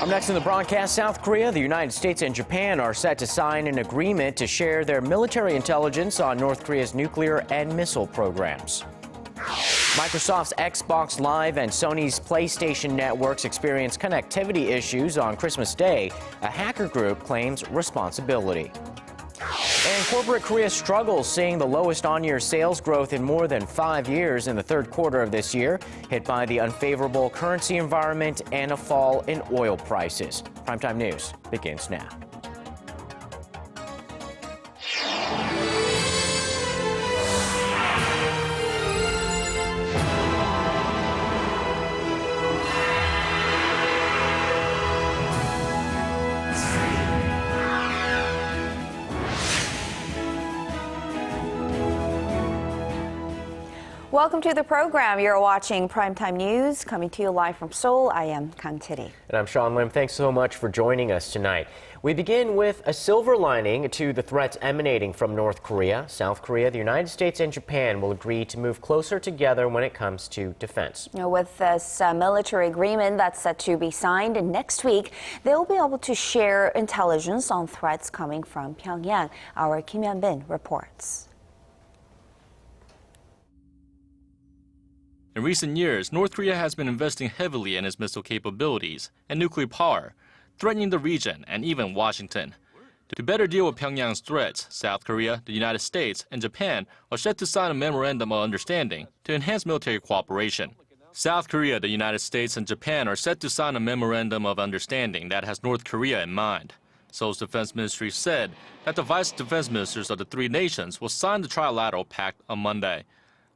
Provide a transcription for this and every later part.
Up next in the broadcast, South Korea, the United States, and Japan are set to sign an agreement to share their military intelligence on North Korea's nuclear and missile programs. Microsoft's Xbox Live and Sony's PlayStation networks experienced connectivity issues on Christmas Day. A hacker group claims responsibility. And corporate Korea struggles, seeing the lowest on-year sales growth in more than 5 years in the third quarter of this year, hit by the unfavorable currency environment and a fall in oil prices. Primetime News begins now. Welcome to the program. You're watching Primetime News, coming to you live from Seoul. I am Kang Tae-ri. And I'm Sean Lim. Thanks so much for joining us tonight. We begin with a silver lining to the threats emanating from North Korea. South Korea, the United States, and Japan will agree to move closer together when it comes to defense. With this military agreement that's set to be signed next week, they'll be able to share intelligence on threats coming from Pyongyang. Our Kim Hyun-bin reports. In recent years, North Korea has been investing heavily in its missile capabilities and nuclear power, threatening the region and even Washington. To better deal with Pyongyang's threats, South Korea, the United States, and Japan are set to sign a memorandum of understanding to enhance military cooperation. South Korea, the United States, and Japan are set to sign a memorandum of understanding that has North Korea in mind. Seoul's defense ministry said that the vice defense ministers of the three nations will sign the trilateral pact on Monday.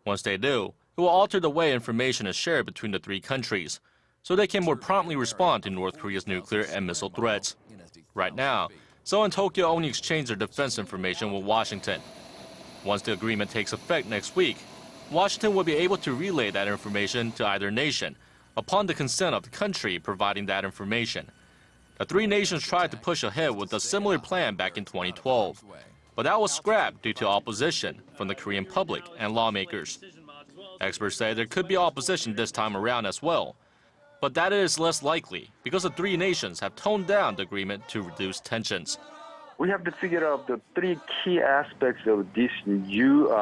Once they do, it will alter the way information is shared between the three countries, so they can more promptly respond to North Korea's nuclear and missile threats. Right now, Seoul and Tokyo only exchange their defense information with Washington. Once the agreement takes effect next week, Washington will be able to relay that information to either nation, upon the consent of the country providing that information. The three nations tried to push ahead with a similar plan back in 2012, but that was scrapped due to opposition from the Korean public and lawmakers. Experts say there could be opposition this time around as well, but that is less likely because the three nations have toned down the agreement to reduce tensions. We have to figure out the three key aspects of this new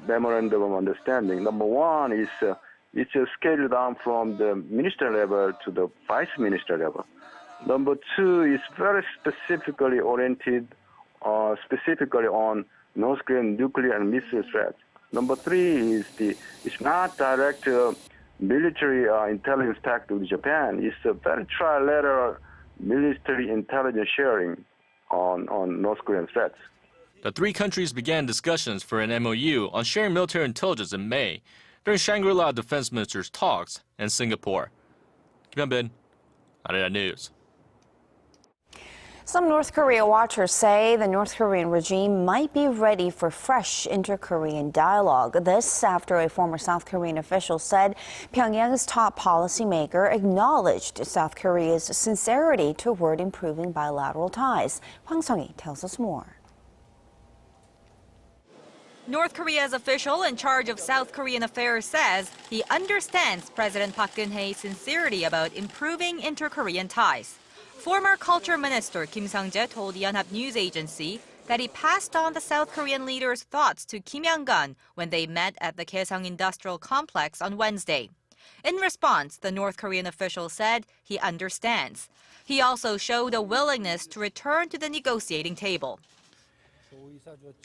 memorandum of understanding. Number one is it's scaled down from the minister level to the vice minister level. Number two is very specifically oriented specifically on North Korean nuclear and missile threats. Number three is it's not direct military intelligence pact with Japan. It's a very trilateral military intelligence sharing on North Korean threats. The three countries began discussions for an MOU on sharing military intelligence in May during Shangri-La defense ministers' talks in Singapore. Kim Hyun-bin, Arirang News. Some North Korea watchers say the North Korean regime might be ready for fresh inter-Korean dialogue. This after a former South Korean official said Pyongyang's top policymaker acknowledged South Korea's sincerity toward improving bilateral ties. Hwang Sung-hee tells us more. North Korea's official in charge of South Korean affairs says he understands President Park Geun-hye's sincerity about improving inter-Korean ties. Former Culture Minister Kim Sang-jae told the Yonhap News Agency that he passed on the South Korean leader's thoughts to Kim Young-gun when they met at the Kaesong Industrial Complex on Wednesday. In response, the North Korean official said he understands. He also showed a willingness to return to the negotiating table.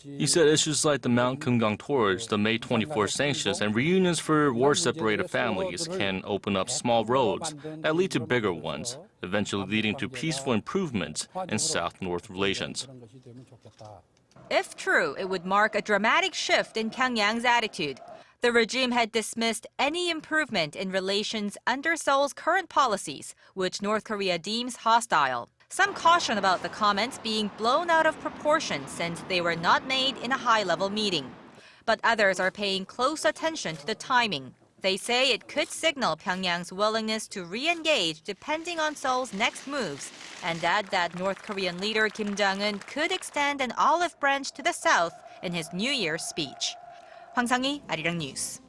He said issues like the Mount Kumgang tours, the May 24 sanctions, and reunions for war-separated families can open up small roads that lead to bigger ones, eventually leading to peaceful improvements in South-North relations. If true, it would mark a dramatic shift in Pyongyang's attitude. The regime had dismissed any improvement in relations under Seoul's current policies, which North Korea deems hostile. Some caution about the comments being blown out of proportion since they were not made in a high-level meeting. But others are paying close attention to the timing. They say it could signal Pyongyang's willingness to re-engage depending on Seoul's next moves, and add that North Korean leader Kim Jong-un could extend an olive branch to the south in his New Year's speech. Hwang Sang-hee, Arirang News.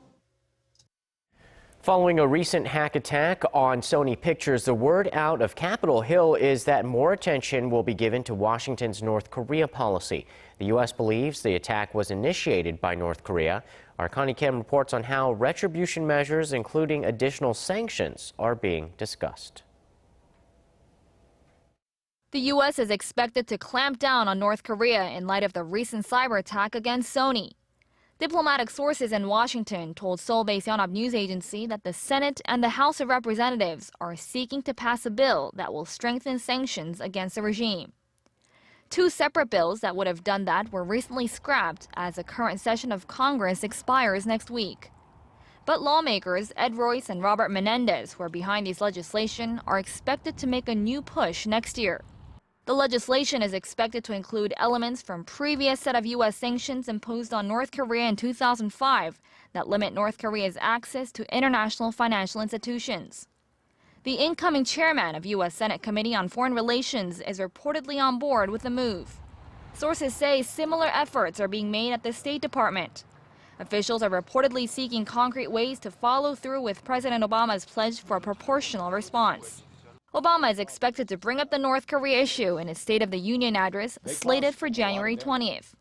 Following a recent hack attack on Sony Pictures, the word out of Capitol Hill is that more attention will be given to Washington's North Korea policy. The U.S. believes the attack was initiated by North Korea. Our Connie Kim reports on how retribution measures, including additional sanctions, are being discussed. The U.S. is expected to clamp down on North Korea in light of the recent cyber attack against Sony. Diplomatic sources in Washington told Seoul-based Yonhap News Agency that the Senate and the House of Representatives are seeking to pass a bill that will strengthen sanctions against the regime. Two separate bills that would have done that were recently scrapped as the current session of Congress expires next week. But lawmakers Ed Royce and Robert Menendez, who are behind this legislation, are expected to make a new push next year. The legislation is expected to include elements from previous set of U.S. sanctions imposed on North Korea in 2005 that limit North Korea's access to international financial institutions. The incoming chairman of U.S. Senate Committee on Foreign Relations is reportedly on board with the move. Sources say similar efforts are being made at the State Department. Officials are reportedly seeking concrete ways to follow through with President Obama's pledge for a proportional response. Obama is expected to bring up the North Korea issue in his State of the Union address, slated for January 20th.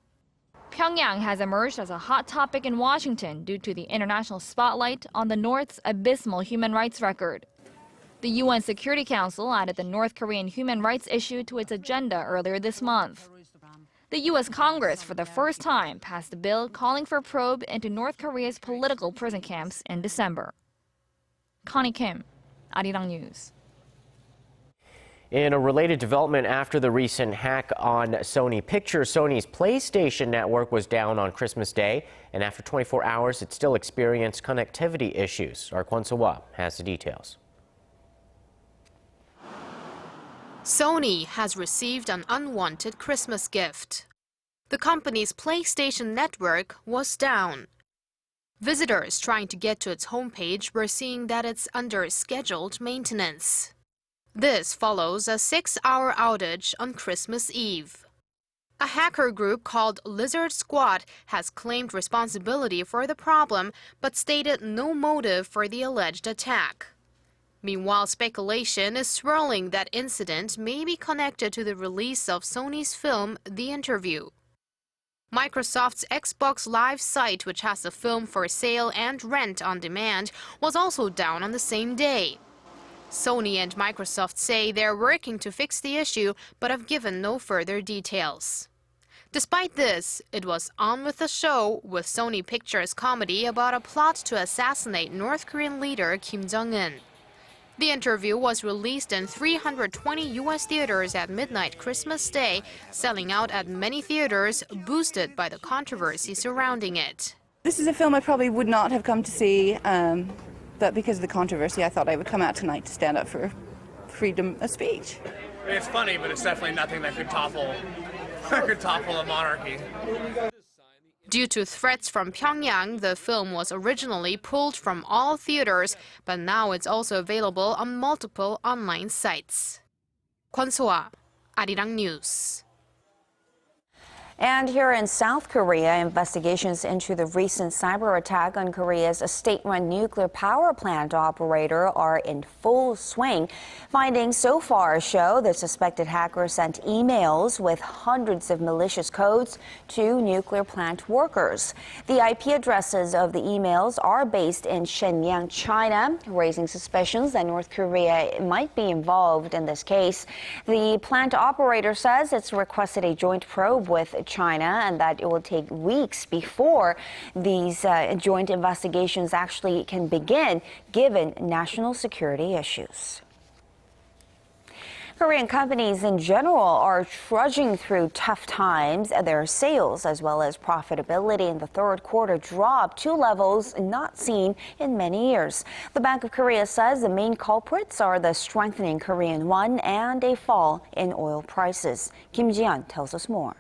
Pyongyang has emerged as a hot topic in Washington due to the international spotlight on the North's abysmal human rights record. The UN Security Council added the North Korean human rights issue to its agenda earlier this month. The U.S. Congress, for the first time, passed a bill calling for a probe into North Korea's political prison camps in December. Connie Kim, Arirang News. In a related development after the recent hack on Sony Pictures, Sony's PlayStation network was down on Christmas Day, and after 24 hours, it still experienced connectivity issues. Our Kwon So-wa has the details. Sony has received an unwanted Christmas gift. The company's PlayStation network was down. Visitors trying to get to its homepage were seeing that it's under scheduled maintenance. This follows a 6-hour outage on Christmas Eve. A hacker group called Lizard Squad has claimed responsibility for the problem but stated no motive for the alleged attack. Meanwhile, speculation is swirling that incident may be connected to the release of Sony's film The Interview. Microsoft's Xbox Live site, which has the film for sale and rent on demand, was also down on the same day. Sony and Microsoft say they're working to fix the issue, but have given no further details. Despite this, it was on with the show, with Sony Pictures' comedy about a plot to assassinate North Korean leader Kim Jong-un. The Interview was released in 320 U.S. theaters at midnight Christmas Day, selling out at many theaters, boosted by the controversy surrounding it. This is a film I probably would not have come to see. But because of the controversy, I thought I would come out tonight to stand up for freedom of speech. It's funny, but it's definitely nothing that could topple a monarchy. Due to threats from Pyongyang, the film was originally pulled from all theaters, but now it's also available on multiple online sites. Kwon So-wa, Arirang News. And here in South Korea, investigations into the recent cyber attack on Korea's state-run nuclear power plant operator are in full swing. Findings so far show the suspected hacker sent emails with hundreds of malicious codes to nuclear plant workers. The IP addresses of the emails are based in Shenyang, China, raising suspicions that North Korea might be involved in this case. The plant operator says it's requested a joint probe with China and that it will take weeks before these joint investigations actually can begin, given national security issues. Korean companies in general are trudging through tough times. Their sales as well as profitability in the third quarter dropped to levels not seen in many years. The Bank of Korea says the main culprits are the strengthening Korean won and a fall in oil prices. Kim Ji-yeon tells us more.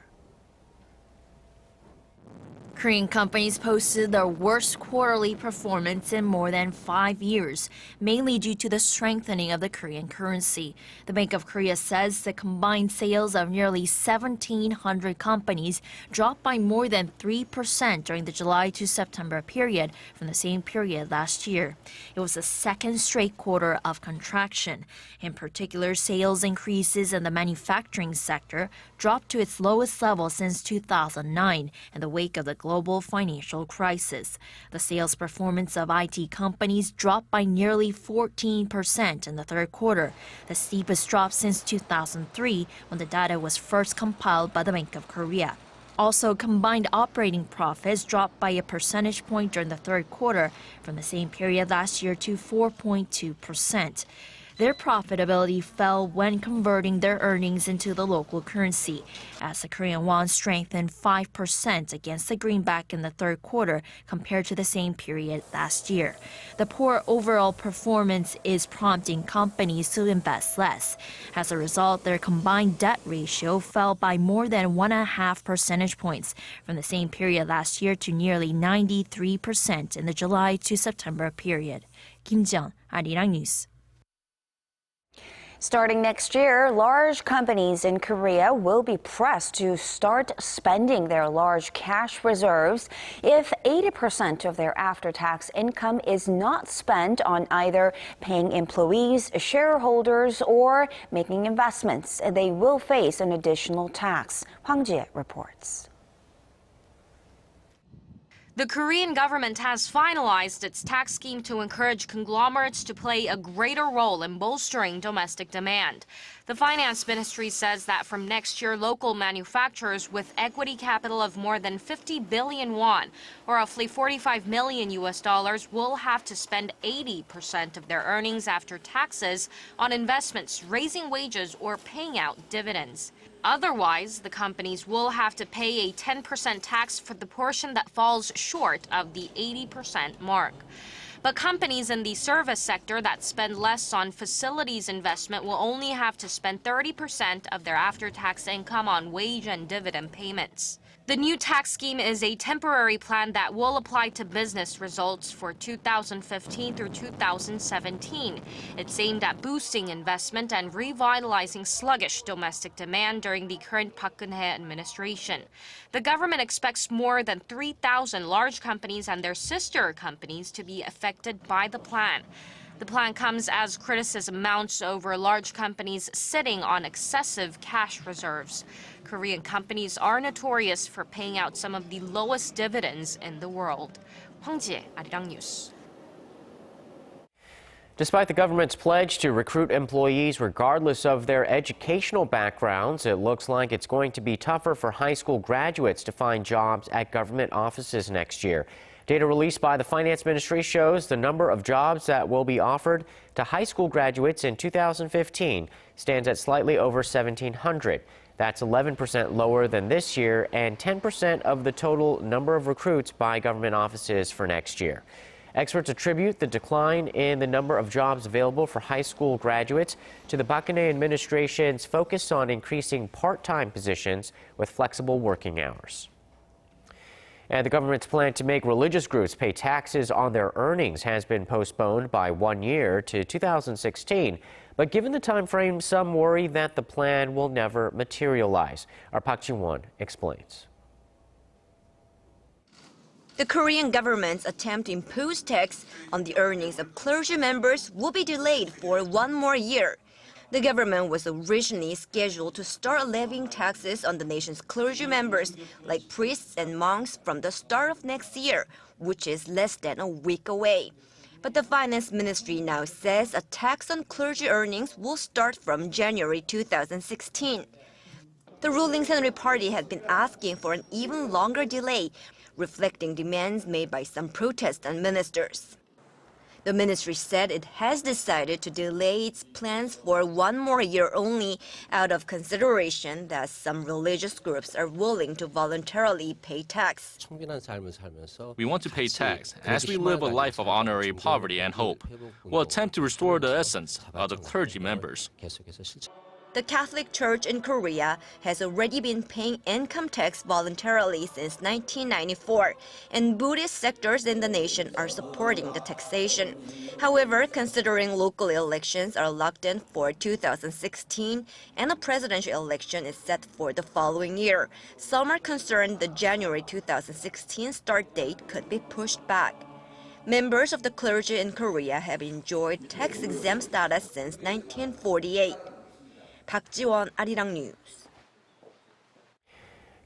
Korean companies posted their worst quarterly performance in more than 5 years, mainly due to the strengthening of the Korean currency. The Bank of Korea says the combined sales of nearly 1,700 companies dropped by more than 3% during the July to September period from the same period last year. It was the second straight quarter of contraction. In particular, sales increases in the manufacturing sector dropped to its lowest level since 2009 in the wake of the global financial crisis. The sales performance of IT companies dropped by nearly 14% in the third quarter, the steepest drop since 2003 when the data was first compiled by the Bank of Korea. Also, combined operating profits dropped by a percentage point during the third quarter from the same period last year to 4.2%. Their profitability fell when converting their earnings into the local currency, as the Korean won strengthened 5% against the greenback in the third quarter compared to the same period last year. The poor overall performance is prompting companies to invest less. As a result, their combined debt ratio fell by more than 1.5 percentage points from the same period last year to nearly 93% in the July to September period. Kim Jeong, Arirang News. Starting next year, large companies in Korea will be pressed to start spending their large cash reserves if 80% of their after-tax income is not spent on either paying employees, shareholders, or making investments. They will face an additional tax. Hwang Jie reports. The Korean government has finalized its tax scheme to encourage conglomerates to play a greater role in bolstering domestic demand. The finance ministry says that from next year, local manufacturers with equity capital of more than 50 billion won, or roughly $45 million, will have to spend 80% of their earnings after taxes on investments, raising wages, or paying out dividends. Otherwise, the companies will have to pay a 10% tax for the portion that falls short of the 80% mark. But companies in the service sector that spend less on facilities investment will only have to spend 30% of their after-tax income on wage and dividend payments. The new tax scheme is a temporary plan that will apply to business results for 2015 through 2017. It's aimed at boosting investment and revitalizing sluggish domestic demand during the current Park Geun-hye administration. The government expects more than 3,000 large companies and their sister companies to be affected by the plan. The plan comes as criticism mounts over large companies sitting on excessive cash reserves. Korean companies are notorious for paying out some of the lowest dividends in the world. Hwang Jie, Arirang News. Despite the government's pledge to recruit employees regardless of their educational backgrounds, it looks like it's going to be tougher for high school graduates to find jobs at government offices next year. Data released by the Finance Ministry shows the number of jobs that will be offered to high school graduates in 2015 stands at slightly over 1,700. That's 11% lower than this year and 10% of the total number of recruits by government offices for next year. Experts attribute the decline in the number of jobs available for high school graduates to the Park Geun-hye administration's focus on increasing part-time positions with flexible working hours. And the government's plan to make religious groups pay taxes on their earnings has been postponed by 1 year to 2016. But given the time frame, some worry that the plan will never materialize. Our Park Ji-won explains. The Korean government's attempt to impose tax on the earnings of clergy members will be delayed for 1 more year. The government was originally scheduled to start levying taxes on the nation's clergy members, like priests and monks, from the start of next year, which is less than a week away. But the Finance Ministry now says a tax on clergy earnings will start from January 2016. The ruling Sonry party had been asking for an even longer delay, reflecting demands made by some protest and ministers. The ministry said it has decided to delay its plans for 1 more year only out of consideration that some religious groups are willing to voluntarily pay tax. We want to pay tax as we live a life of honorary poverty and hope. We'll attempt to restore the essence of the clergy members. The Catholic Church in Korea has already been paying income tax voluntarily since 1994, and Buddhist sectors in the nation are supporting the taxation. However, considering local elections are locked in for 2016 and a presidential election is set for the following year, some are concerned the January 2016 start date could be pushed back. Members of the clergy in Korea have enjoyed tax-exempt status since 1948. 박지원, Arirang News.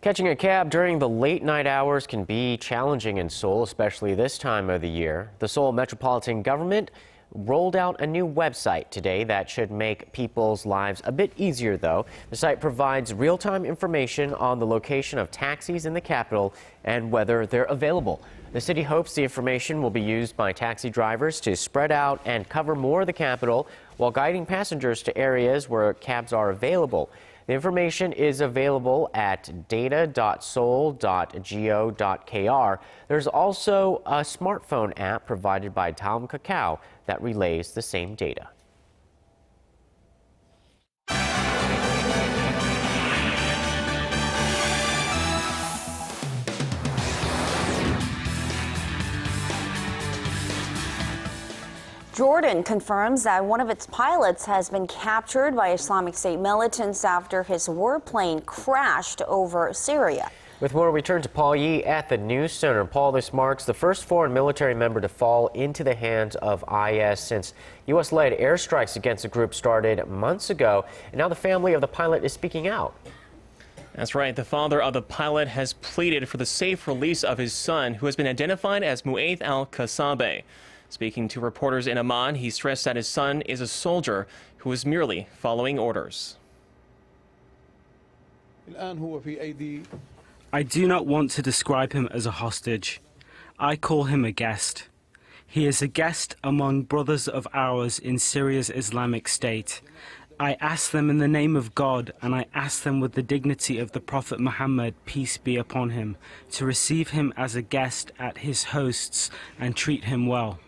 Catching a cab during the late night hours can be challenging in Seoul, especially this time of the year. The Seoul Metropolitan Government rolled out a new website today that should make people's lives a bit easier, though. The site provides real-time information on the location of taxis in the capital and whether they're available. The city hopes the information will be used by taxi drivers to spread out and cover more of the capital while guiding passengers to areas where cabs are available. The information is available at data.seoul.go.kr. There's also a smartphone app provided by Daum Kakao that relays the same data. Jordan confirms that one of its pilots has been captured by Islamic State militants after his warplane crashed over Syria. With more, we turn to Paul Yee at the News Center. Paul, this marks the first foreign military member to fall into the hands of IS since U.S.-led airstrikes against the group started months ago. And now the family of the pilot is speaking out. That's right. The father of the pilot has pleaded for the safe release of his son, who has been identified as Mu'aith al-Kasabe. Speaking to reporters in Amman, he stressed that his son is a soldier who is merely following orders. I do not want to describe him as a hostage. I call him a guest. He is a guest among brothers of ours in Syria's Islamic State. I ask them in the name of God, and I ask them with the dignity of the Prophet Muhammad, peace be upon him, to receive him as a guest at his hosts and treat him well.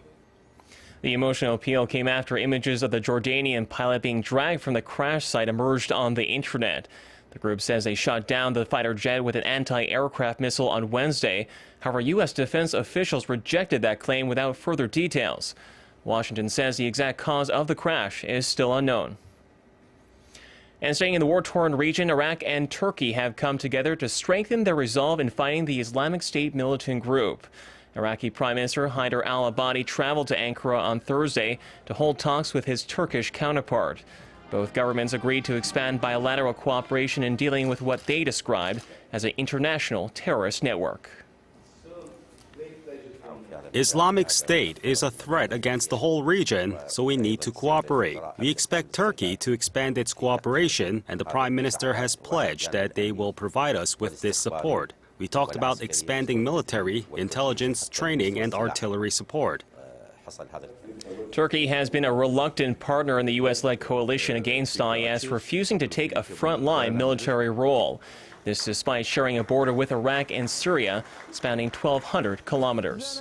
The emotional appeal came after images of the Jordanian pilot being dragged from the crash site emerged on the internet. The group says they shot down the fighter jet with an anti-aircraft missile on Wednesday. However, U.S. defense officials rejected that claim without further details. Washington says the exact cause of the crash is still unknown. And staying in the war-torn region, Iraq and Turkey have come together to strengthen their resolve in fighting the Islamic State militant group. Iraqi Prime Minister Haider al-Abadi traveled to Ankara on Thursday to hold talks with his Turkish counterpart. Both governments agreed to expand bilateral cooperation in dealing with what they described as an international terrorist network. Islamic State is a threat against the whole region, so we need to cooperate. We expect Turkey to expand its cooperation, and the Prime Minister has pledged that they will provide us with this support. We talked about expanding military, intelligence, training, and artillery support. Turkey has been a reluctant partner in the U.S.-led coalition against IS, refusing to take a front-line military role. This despite sharing a border with Iraq and Syria, spanning 1,200 kilometers.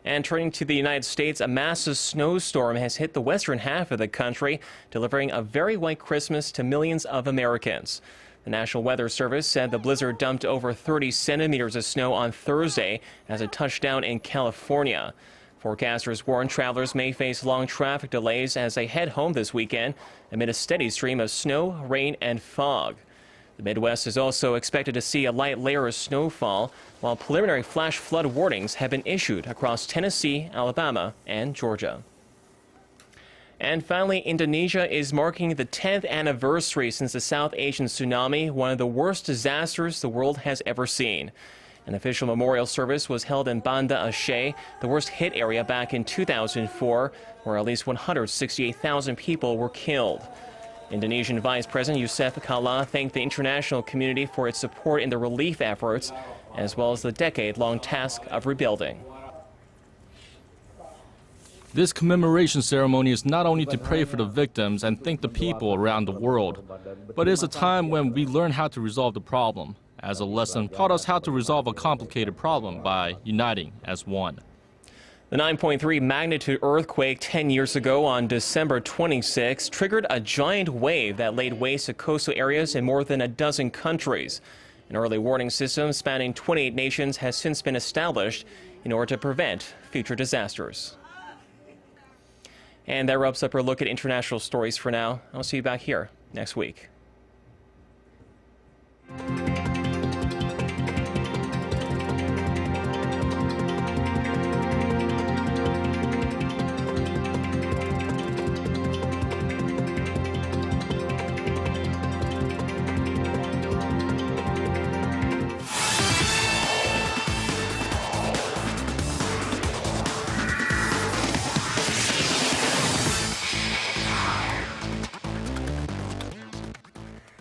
And turning to the United States, a massive snowstorm has hit the western half of the country, delivering a very white Christmas to millions of Americans. The National Weather Service said the blizzard dumped over 30 centimeters of snow on Thursday as it touched down in California. Forecasters warn travelers may face long traffic delays as they head home this weekend amid a steady stream of snow, rain, and fog. The Midwest is also expected to see a light layer of snowfall, while preliminary flash flood warnings have been issued across Tennessee, Alabama, and Georgia. And finally, Indonesia is marking the 10th anniversary since the South Asian tsunami, one of the worst disasters the world has ever seen. An official memorial service was held in Banda Aceh, the worst hit area, back in 2004, where at least 168,000 people were killed. Indonesian Vice President Yusuf Kala thanked the international community for its support in the relief efforts, as well as the decade-long task of rebuilding. This commemoration ceremony is not only to pray for the victims and thank the people around the world, but it's a time when we learn how to resolve the problem, as a lesson taught us how to resolve a complicated problem by uniting as one. The 9.3 magnitude earthquake 10 years ago on December 26 triggered a giant wave that laid waste to coastal areas in more than a dozen countries. An early warning system spanning 28 nations has since been established in order to prevent future disasters. And that wraps up our look at international stories for now. I'll see you back here next week.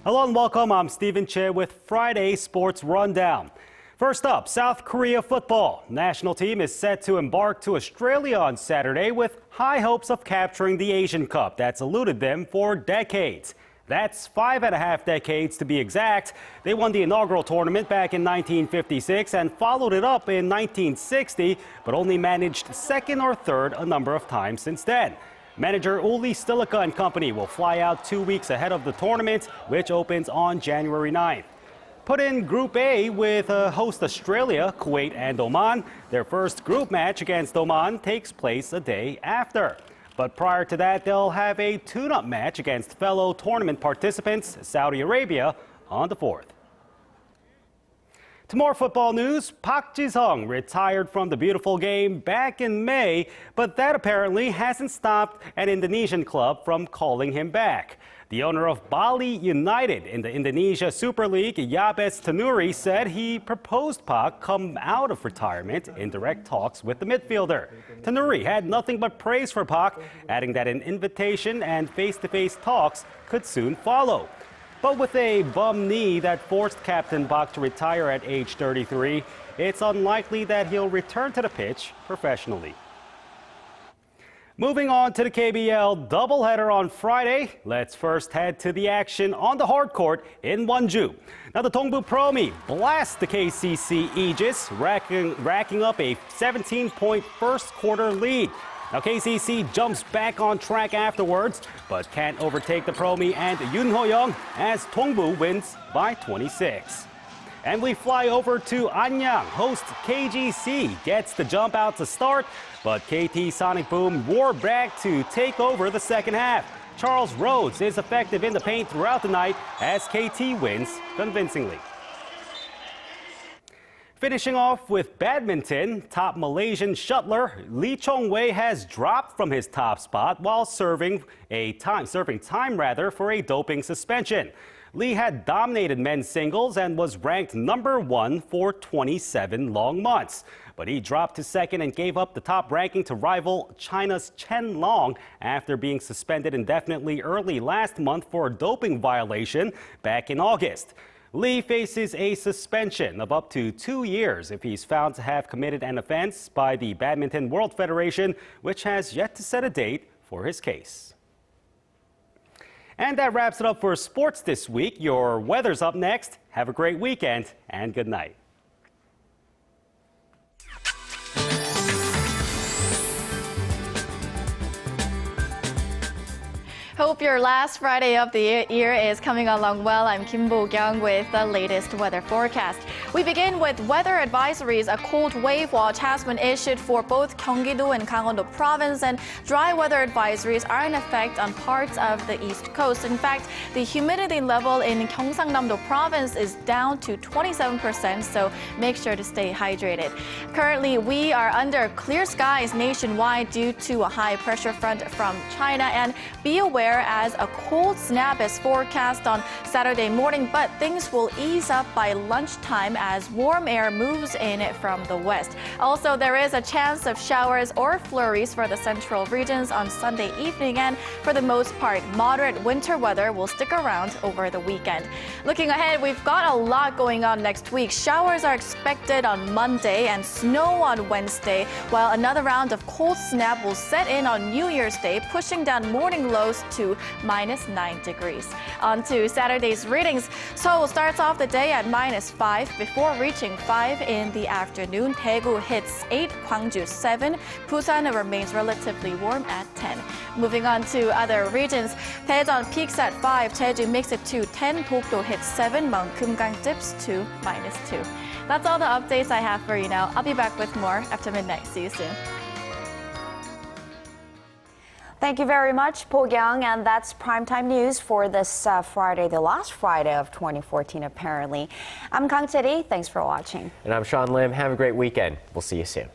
Hello and welcome. I'm Stephen Che with Friday Sports Rundown. First up, South Korea football. National team is set to embark to Australia on Saturday with high hopes of capturing the Asian Cup that's eluded them for decades. That's 5.5 decades to be exact. They won the inaugural tournament back in 1956 and followed it up in 1960, but only managed second or third a number of times since then. Manager Uli Stilica and company will fly out 2 weeks ahead of the tournament, which opens on January 9th. Put in Group A with host Australia, Kuwait, and Oman. Their first group match against Oman takes place a day after. But prior to that, they'll have a tune-up match against fellow tournament participants, Saudi Arabia, on the 4th. To more football news, Park Ji-sung retired from the beautiful game back in May, but that apparently hasn't stopped an Indonesian club from calling him back. The owner of Bali United in the Indonesia Super League, Yabes Tanuri, said he proposed Park come out of retirement in direct talks with the midfielder. Tanuri had nothing but praise for Park, adding that an invitation and face-to-face talks could soon follow. But with a bum knee that forced Captain Park to retire at age 33, it's unlikely that he'll return to the pitch professionally. Moving on to the KBL doubleheader on Friday, let's first head to the action on the hard court in Wonju. Now the Dongbu Promi blast the KCC Aegis, racking up a 17-point first quarter lead. Now KCC jumps back on track afterwards, but can't overtake the Promi and Yoon Ho-young as Dongbu wins by 26. And we fly over to Anyang. Host KGC gets the jump out to start, but KT Sonic Boom roar back to take over the second half. Charles Rhodes is effective in the paint throughout the night as KT wins convincingly. Finishing off with badminton, top Malaysian shuttler Lee Chong-wei has dropped from his top spot while serving time for a doping suspension. Lee had dominated men's singles and was ranked #1 for 27 long months. But he dropped to second and gave up the top ranking to rival China's Chen Long after being suspended indefinitely early last month for a doping violation back in August. Lee faces a suspension of up to 2 years if he's found to have committed an offense by the Badminton World Federation, which has yet to set a date for his case. And that wraps it up for sports this week. Your weather's up next. Have a great weekend and good night. Hope your last Friday of the year is coming along well. I'm Kim Bo-kyung with the latest weather forecast. We begin with weather advisories. A cold wave watch has been issued for both Gyeonggi-do and Gangwon-do province, and dry weather advisories are in effect on parts of the east coast. In fact, the humidity level in Gyeongsangnam-do province is down to 27%, so make sure to stay hydrated. Currently, we are under clear skies nationwide due to a high pressure front from China, and be aware as a cold snap is forecast on Saturday morning, but things will ease up by lunchtime as warm air moves in from the west. Also, there is a chance of showers or flurries for the central regions on Sunday evening, and for the most part, moderate winter weather will stick around over the weekend. Looking ahead, we've got a lot going on next week. Showers are expected on Monday and snow on Wednesday, while another round of cold snap will set in on New Year's Day, pushing down morning lows to -9 degrees. On to Saturday's readings. Seoul starts off the day at -5 before score reaching 5 in the afternoon. Daegu hits 8, Gwangju 7. Busan remains relatively warm at 10. Moving on to other regions. Daejeon peaks at 5, Jeju makes it to 10, Dokdo hits 7, Mount Kumgang dips to -2. That's all the updates I have for you now. I'll be back with more after midnight. See you soon. Thank you very much, Pyongyang, and that's primetime news for this Friday, the last Friday of 2014, apparently. I'm Kang Tae-ri. Thanks for watching. And I'm Sean Lim. Have a great weekend. We'll see you soon.